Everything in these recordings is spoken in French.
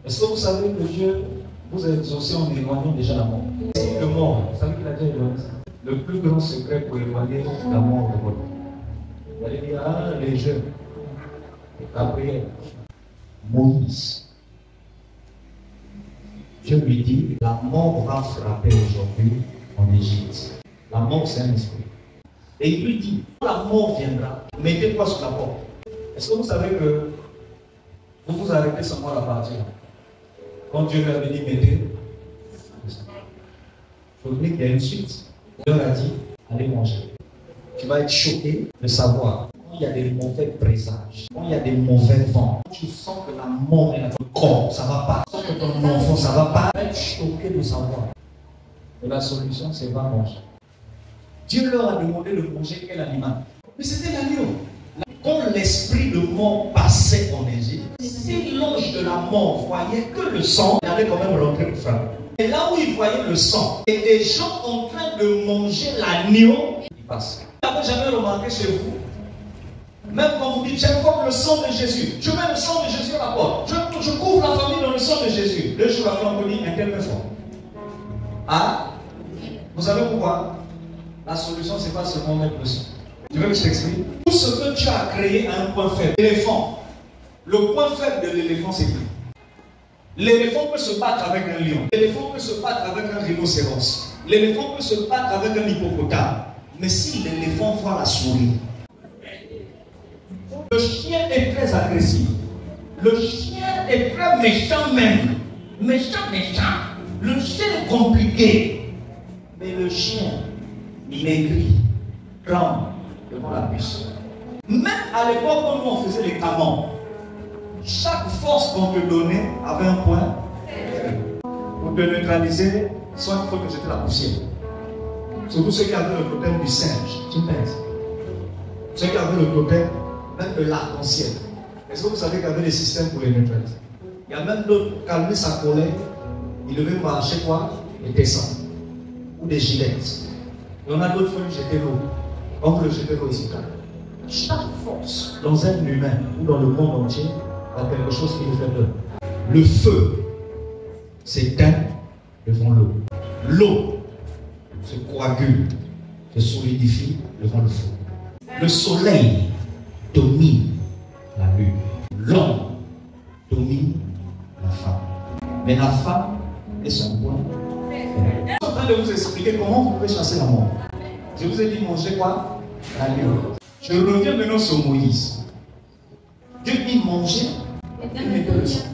Est-ce que vous savez que Dieu vous a exaucé en éloignant déjà la mort? C'est le mort, vous savez qu'il a déjà éloigné ça. Le plus grand secret pour éloigner la mort de votre vie. Vous allez dire, ah, les jeunes, la prière. Moïse. Dieu lui dit, la mort va frapper aujourd'hui en Égypte. La mort, c'est un esprit. Et il lui dit, quand la mort viendra, mettez quoi sur la porte? Est-ce que vous savez que vous vous arrêtez seulement à la partie? Quand Dieu lui avait dit, mettez, il faut dire qu'il y a une suite. Dieu a dit, allez manger. Tu vas être choqué de savoir, quand il y a des mauvais présages, quand il y a des mauvais vents, quand tu sens que la mort est dans ton corps, ça ne va pas. Tu sens que ton enfant, ça ne va pas. Tu vas être choqué de savoir. Et la solution, c'est va manger. Dieu leur a demandé de manger quel animal? Mais c'était l'agneau. Quand l'esprit de mort passait en Égypte, si l'ange de la mort voyait que le sang, il allait quand même rentrer pour frapper. Et là où il voyait le sang, et des gens en train de manger l'agneau, il passe. Vous n'avez jamais remarqué chez vous? Même quand vous dites, j'invoque le sang de Jésus, je mets le sang de Jésus à la porte, je couvre la famille dans le sang de Jésus. 2 jours après, on me dit, un tel me fort. Ah, vous savez pourquoi? La solution, ce n'est pas seulement mettre le sang. Tu veux que je t'explique? Tout ce que tu as créé a un point faible. L'éléphant. Le point faible de l'éléphant, c'est qui? L'éléphant peut se battre avec un lion. L'éléphant peut se battre avec un rhinocéros. L'éléphant peut se battre avec un hippopotame. Mais si l'éléphant voit la souris, le chien est très agressif. Le chien est très méchant même. Méchant. Le chien est compliqué. Mais le chien maigrit, tremble devant la puce. Même à l'époque où nous on faisait les camons, chaque force qu'on te donnait avait un point. Pour te neutraliser, soit il faut que j'étais la poussière. Surtout ceux qui avaient le totem du singe, tu pèses. Ceux qui avaient le totem, même de l'arc-en-ciel. Est-ce que vous savez qu'il y avait des systèmes pour les neutraliser? Il y a même d'autres, pour calmer sa colère, il devait marcher quoi? Et descendre. Ou des gilettes. Et on a d'autres fois jeter l'eau. Quand vous le jetez l'eau ici, chaque force dans un humain ou dans le monde entier a quelque chose qui nous fait peur. Le feu s'éteint devant l'eau. L'eau se coagule, se solidifie devant le feu. Le soleil domine la lune. L'homme domine la femme. Mais la femme est son point. Je suis en train de vous expliquer comment vous pouvez chasser la mort. Je vous ai dit manger quoi? L'agneau. Je reviens maintenant sur Moïse. Dieu dit manger, il met le sang.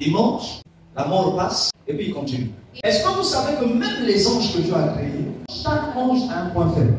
Il mange, la mort passe, et puis il continue. Est-ce que vous savez que même les anges que Dieu a créés, chaque ange a un point faible?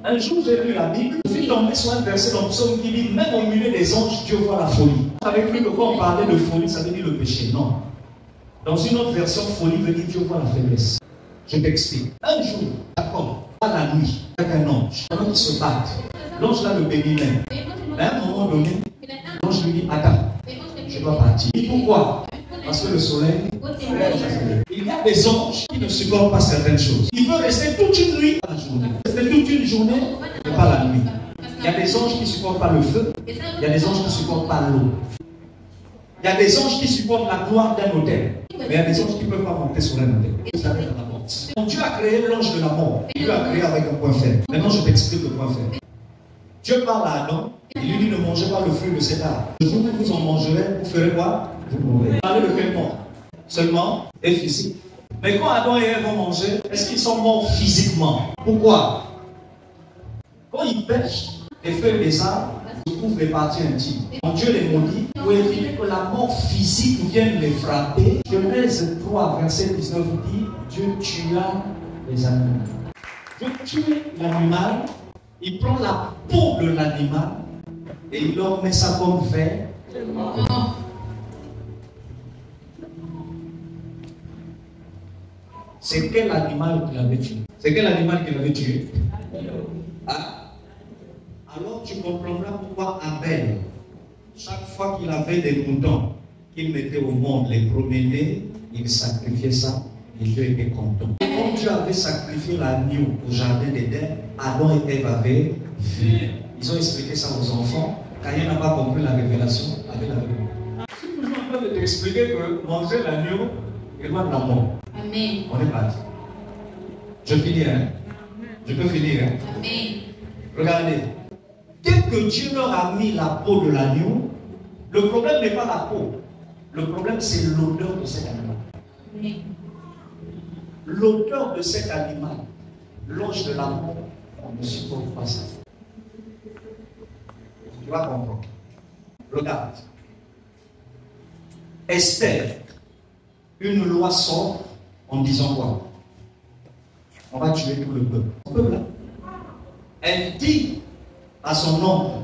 Un jour, j'ai lu la Bible, je suis tombé sur un verset dans le psaume qui dit, même au milieu des anges, Dieu voit la folie. Avec lui, quand on parlait de folie, ça veut dire le péché. Non. Dans une autre version, folie veut dire Dieu voit la faiblesse. Je t'explique. Un jour, Jacob, à la nuit, avec un ange, pendant qu'ils se battent, l'ange là le bénit même. Mais à un moment donné, l'ange lui dit, attends, je dois partir. Et pourquoi? Parce que le soleil, il y a des anges qui ne supportent pas certaines choses. Il veut rester toute une nuit dans la journée. Rester toute une journée et pas la nuit. Il y a des anges qui ne supportent pas le feu. Il y a des anges qui ne supportent pas l'eau. Il y a des anges qui supportent la gloire d'un hôtel. Mais il y a des anges qui ne peuvent pas monter sur un hôtel. Ils s'arrêtent à la porte. Donc Dieu a créé l'ange de la mort. Dieu a créé avec un point faible. Maintenant je t'explique le point faible. Dieu parle à Adam. Il lui dit ne mangez pas le fruit de cet arbre. Le jour où vous en mangerez, vous ferez quoi? Vous mourrez. Parlez de quelle mort? Seulement et physique. Mais quand Adam et Ève vont manger, est-ce qu'ils sont morts physiquement? Pourquoi? Quand ils pêchent les feuilles des arbres, ils trouvent les parties intimes. Quand Dieu les maudit, pour éviter que la mort physique vienne les frapper, Genèse 3, verset 19 dit, Dieu tua les animaux. Dieu tue l'animal, il prend la peau de l'animal et il leur met ça comme verre. C'est quel animal qu'il avait tué? C'est quel animal qu'il avait tué? Ah. Alors tu comprendras pourquoi Abel, chaque fois qu'il avait des moutons qu'il mettait au monde, les promener, il sacrifiait ça et Dieu était content. Et quand Dieu avait sacrifié l'agneau au jardin d'Éden, Adam et Ève avaient vu. Ils ont expliqué ça aux enfants. Caïn n'a pas compris la révélation avec la révélation. Je suis toujours en train de t'expliquer que manger l'agneau est loin de la mort. Amen. On est parti. Je finis, hein? Je peux finir, hein? Amen. Regardez. Dès que Dieu leur a mis la peau de l'agneau, le problème n'est pas la peau. Le problème, c'est l'odeur de cet animal. Amen. L'odeur de cet animal, l'ange de la mort, on ne supporte pas ça. Tu vas comprendre. Regarde. Esther, une loi sort en disant quoi? On va tuer tout le peuple. Le peuple, elle dit à son oncle,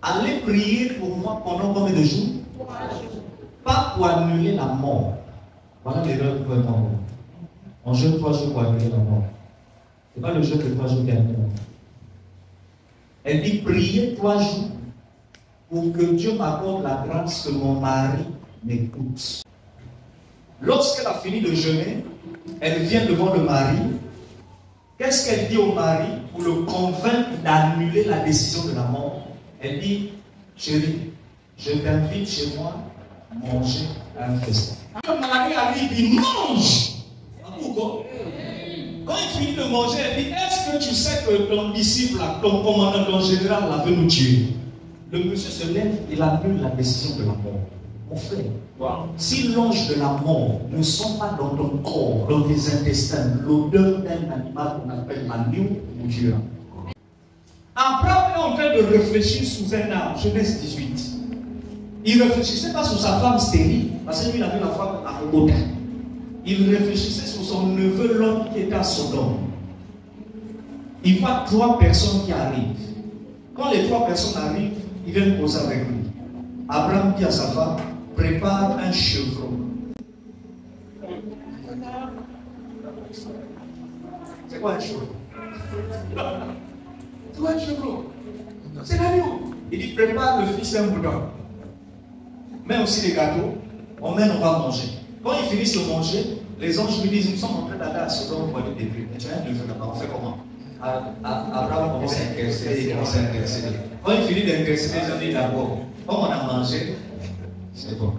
allez prier pour moi pendant combien de jours? 3 jours. Pas pour annuler la mort. Voilà l'erreur que vous faites. On jeûne 3 jours pour annuler la mort. Ce n'est pas le jeûne de 3 jours qui annule la mort. Elle dit priez 3 jours pour que Dieu m'accorde la grâce que mon mari m'écoute. Lorsqu'elle a fini de jeûner, elle vient devant le mari. Qu'est-ce qu'elle dit au mari pour le convaincre d'annuler la décision de la mort? Elle dit, chérie, je t'invite chez moi à manger un festin. Quand le mari arrive, il mange. Quand il finit de manger, elle dit, est-ce que tu sais que ton disciple, ton commandant, ton général, veut nous tuer? Le monsieur se lève, il annule la décision de la mort. Mon frère, wow. Si l'ange de la mort ne sent pas dans ton corps, dans tes intestins, l'odeur d'un animal qu'on appelle l'agneau, mon Dieu. Abraham est en train de réfléchir sous un arbre, Genèse 18. Il ne réfléchissait pas sur sa femme stérile, parce que lui, il avait la femme à Robota. Il réfléchissait sur son neveu Lot qui était à Sodome. Il voit 3 personnes qui arrivent. Quand les 3 personnes arrivent, ils viennent poser avec lui. Abraham dit à sa femme, prépare un chevreau. C'est quoi un chevreau? C'est quoi un chevreau? C'est l'agneau. Il dit, prépare le fils d'un boudin. Mets aussi les gâteaux. On va manger. Quand ils finissent de manger, les anges lui disent, nous sommes en train d'aller à Sodome pour aller détruire. Et tu as un neveu là-bas, on fait comment? Abraham commence à intercéder, Quand il finit d'intercéder, ils ont dit d'abord, comme on a mangé, c'est bon.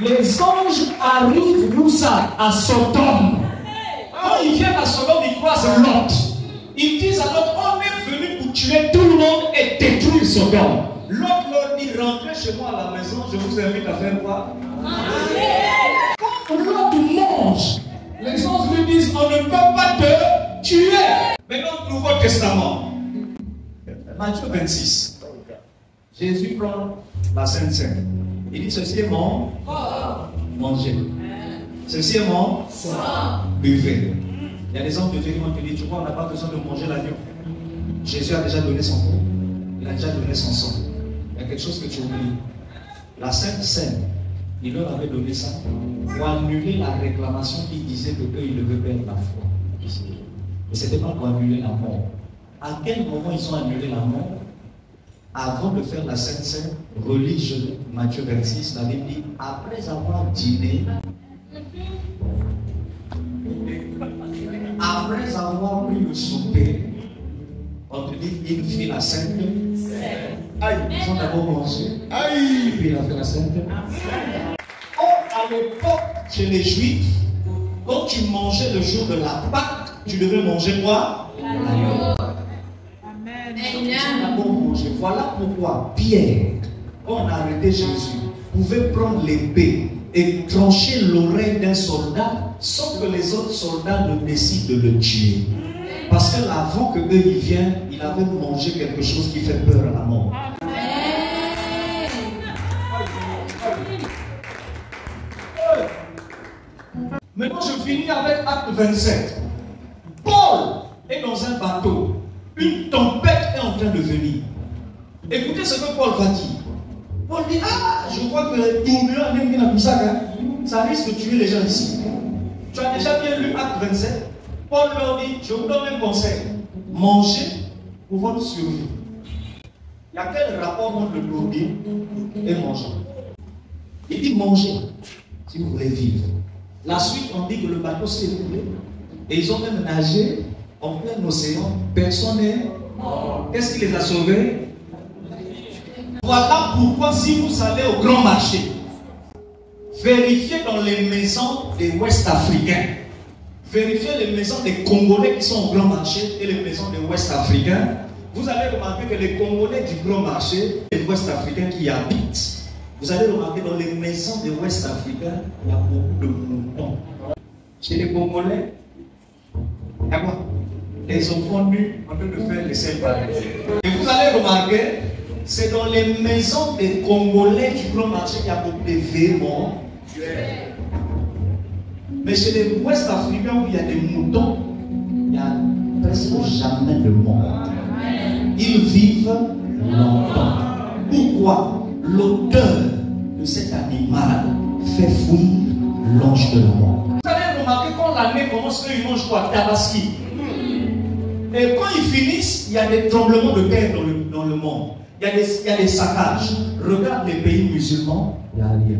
Les anges arrivent, nous ça, à Sodome. Quand ils viennent à Sodome, ils croisent Lot. Ils disent à Lot, on est venu pour tuer tout le monde et détruire Sodome. Lot leur dit, rentrez chez moi à la maison, je vous invite à faire quoi? Quand Lot mange, les anges lui disent, on ne peut pas te tuer. Maintenant, Nouveau Testament. Matthieu 26. Jésus prend la Sainte Seine. Il dit, ceci est mon corps. Mangez. Ceci est mon sang. Buvez. Il y a des hommes de Dieu qui vont te dire, tu vois, on n'a pas besoin de manger l'agneau. Jésus a déjà donné son corps. Il a déjà donné son sang. Il y a quelque chose que tu oublies. La Sainte Seine, il leur avait donné ça pour annuler la réclamation qui disait que eux, ils devaient perdre la foi. Mais ce n'était pas pour annuler la mort. À quel moment ils ont annulé la mort? Avant de faire la Sainte Seine, relis Matthieu 26, la Bible dit, après avoir dîné, après avoir pris le souper, on te dit, il fit la Sainte Seine. Ils ont d'abord mangé, et puis il a fait la Sainte Seine. Or, à l'époque, chez les Juifs, quand tu mangeais le jour de la Pâque, tu devais manger quoi? L'agneau. Voilà pourquoi Pierre, quand on a arrêté Jésus, pouvait prendre l'épée et trancher l'oreille d'un soldat sans que les autres soldats ne décident de le tuer. Parce que avant que eux y viennent, il avait mangé quelque chose qui fait peur à la mort. Maintenant, je finis avec Acte 27. Paul est dans un bateau. Une tempête est en train de venir. Écoutez ce que Paul va dire. Paul dit, je crois que le tourbillon, ça risque de tuer les gens ici. Tu as déjà bien lu Acte 27. Paul leur dit, je vous donne un conseil. Mangez pour votre survie. Il y a quel rapport entre le tourbillon et manger? Il dit mangez si vous voulez vivre. La suite, on dit que le bateau s'est écoulé. Et ils ont même nagé en plein océan. Personne n'est mort. Qu'est-ce qui les a sauvés? Voilà pourquoi si vous allez au grand marché, Vérifiez dans les maisons des Ouest-Africains. Vérifiez les maisons des Congolais qui sont au grand marché et les maisons des Ouest-Africains. Vous allez remarquer que les Congolais du grand marché et les Ouest-Africains qui y habitent, vous allez remarquer dans les maisons des Ouest-Africains, il y a beaucoup de moutons. Chez les Congolais, il y a quoi? Les enfants nus en train de faire les sels. Et vous allez remarquer, c'est dans les maisons des Congolais du grand marché qu'il y a beaucoup de véhéments. Mais chez les Ouest-Africains où il y a des moutons, il n'y a presque jamais de mort. Ils vivent longtemps. Pourquoi? L'odeur de cet animal fait fuir l'ange de la mort. Vous allez remarquer quand l'année commence, ils mangent quoi? Tabaski. Et quand ils finissent, il y a des tremblements de terre dans le monde. Il y a des saccages. Regarde les pays musulmans, il n'y a rien.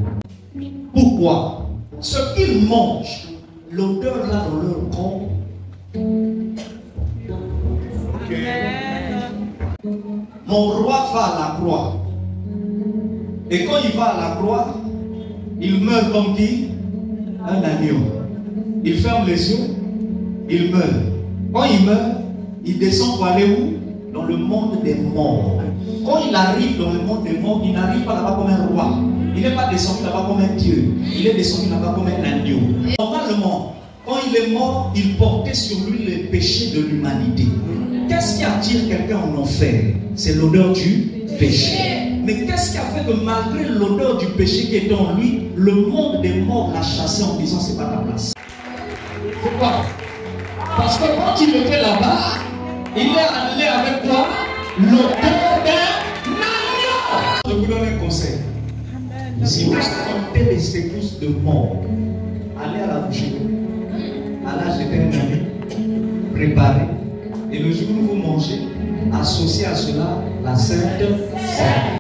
Pourquoi? Ce qu'ils mangent, l'odeur là dans leur corps. Mon roi va à la croix. Et quand il va à la croix, il meurt comme qui? Un agneau. Il ferme les yeux, il meurt. Quand il meurt, il descend pour aller où? Dans le monde des morts. Quand il arrive dans le monde des morts, il n'arrive pas là-bas comme un roi. Il n'est pas descendu là-bas comme un dieu. Il est descendu là-bas comme un agneau. Normalement, quand il est mort, il portait sur lui les péchés de l'humanité. Qu'est-ce qui attire quelqu'un en enfer? C'est l'odeur du péché. Mais qu'est-ce qui a fait que malgré l'odeur du péché qui était en lui, le monde des morts l'a chassé en disant c'est pas ta place? Pourquoi? Parce que quand il était là-bas, il est allé avec toi l'odeur d'un agneau. Je vous donne un conseil. Si vous sentez les secousses de mort, allez à la boucherie, à l'âge de un année, préparez. Et le jour où vous mangez, associez à cela la Sainte Seine.